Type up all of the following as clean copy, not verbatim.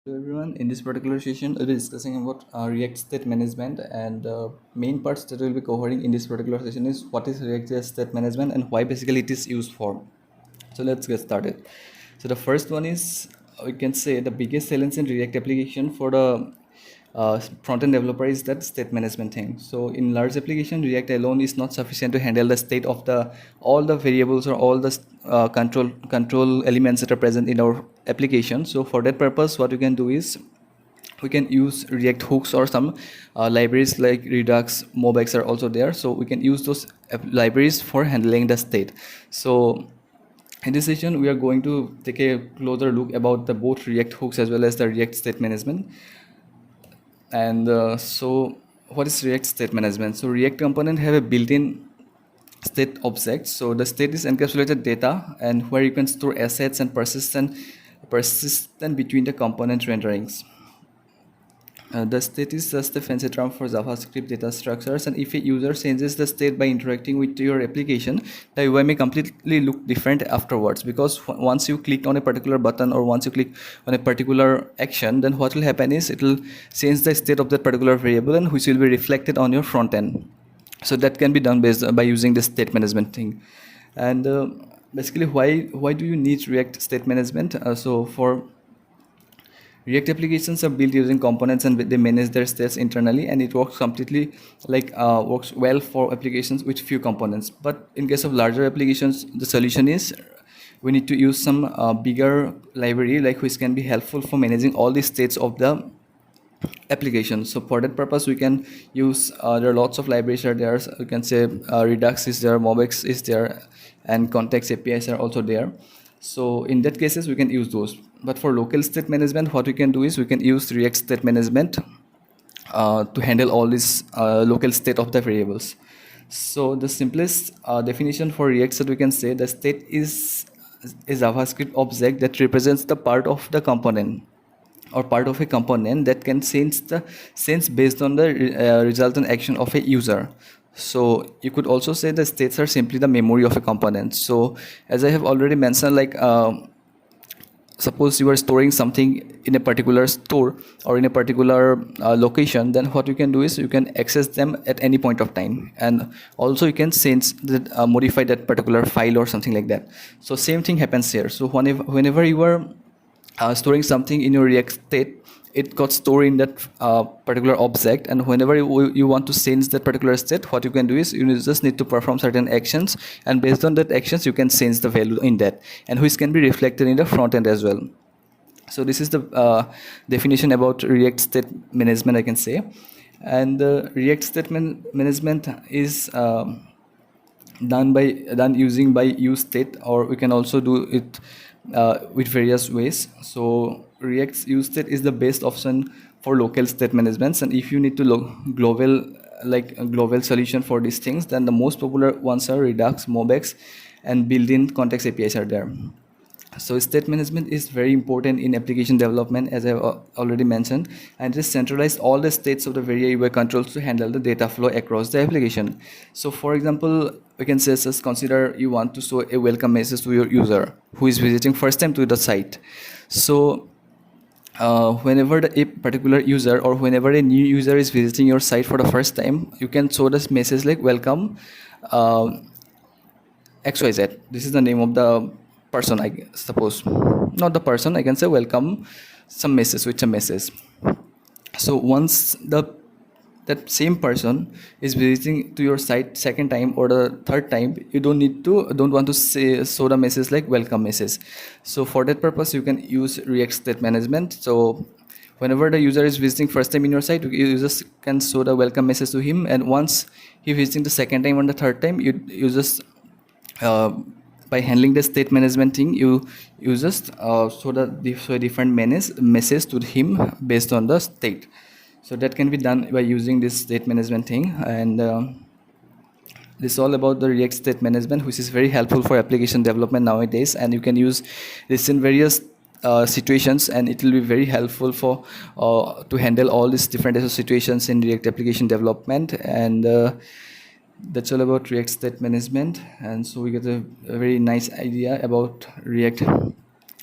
Hello everyone, in this particular session we'll be discussing about React State Management, and main parts that we'll be covering in this particular session is what is Reactjs State Management and why basically it is used for. So let's get started. So the first one is, we can say, the biggest challenge in React application for the front-end developer is that state management thing. So in large application, React alone is not sufficient to handle the state of the all the variables or all the control elements that are present in our application. So for that purpose, what we can do is we can use React hooks or some libraries like Redux, Mobex are also there. So we can use those libraries for handling the state. So in this session, we are going to take a closer look about the both React hooks as well as the React state management. And so what is React state management? So React component have a built-in state object. So the state is encapsulated data and where you can store assets and persistent between the component renderings. The state is just a fancy term for JavaScript data structures, and if a user changes the state by interacting with your application, the UI may completely look different afterwards, because once you click on a particular button or once you click on a particular action, then what will happen is it will change the state of that particular variable, and which will be reflected on your front end. So that can be done by using the state management thing. And basically, why do you need React state management? So for React applications are built using components and they manage their states internally, and it works completely works well for applications with few components. But in case of larger applications, the solution is we need to use some bigger library which can be helpful for managing all the states of the application. So for that purpose, we can use there are lots of libraries are there. So you can say Redux is there, Mobex is there, and context APIs are also there. So in that cases, we can use those. But for local state management, what we can do is we can use React state management to handle all this local state of the variables. So the simplest definition for React state, we can say the state is a JavaScript object that represents the part of the component or part of a component that can sense based on the resultant action of a user. So you could also say the states are simply the memory of a component. So as I have already mentioned, suppose you are storing something in a particular store or in a particular location, then what you can do is you can access them at any point of time, and also you can sense that modify that particular file or something like that. So same thing happens here. So whenever you are storing something in your React state, it got stored in that particular object, and whenever you want to change that particular state, what you can do is you just need to perform certain actions, and based on that actions you can change the value in that, and which can be reflected in the front end as well. So this is the definition about React state management, I can say. And React state management is done using by use state, or we can also do it with various ways. So React's use state is the best option for local state managements, and if you need to look global a global solution for these things, then the most popular ones are Redux, Mobex, and built-in context APIs are there. So state management is very important in application development, as I have already mentioned, and it centralized all the states of the various UI controls to handle the data flow across the application. So for example, we can say, just consider you want to show a welcome message to your user who is visiting first time to the site. So whenever a particular user or whenever a new user is visiting your site for the first time, you can show this message like welcome XYZ. This is the name of the person, I suppose. Not the person, I can say welcome some message with some message. So once that same person is visiting to your site second time or the third time, you don't want to show the message like welcome message. So for that purpose, you can use React state management. So whenever the user is visiting first time in your site, you just can show the welcome message to him, and once he visiting the second time or the third time, you just by handling the state management thing, you just show a different message to him based on the state. So that can be done by using this state management thing. And this is all about the React state management, which is very helpful for application development nowadays, and you can use this in various situations, and it will be very helpful for to handle all these different situations in React application development. And that's all about React state management. And so we get a very nice idea about React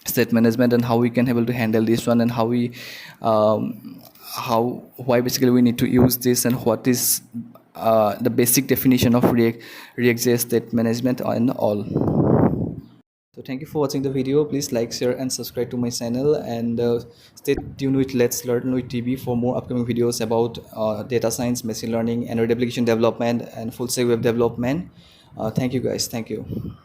state management, and how we can able to handle this one, and how we how why basically we need to use this, and what is the basic definition of Reactjs state management and all. So thank you for watching the video. Please like, share and subscribe to my channel, and stay tuned with Let's Learn with TV for more upcoming videos about data science, machine learning, Android application development and full stack web development. Thank you guys. Thank you.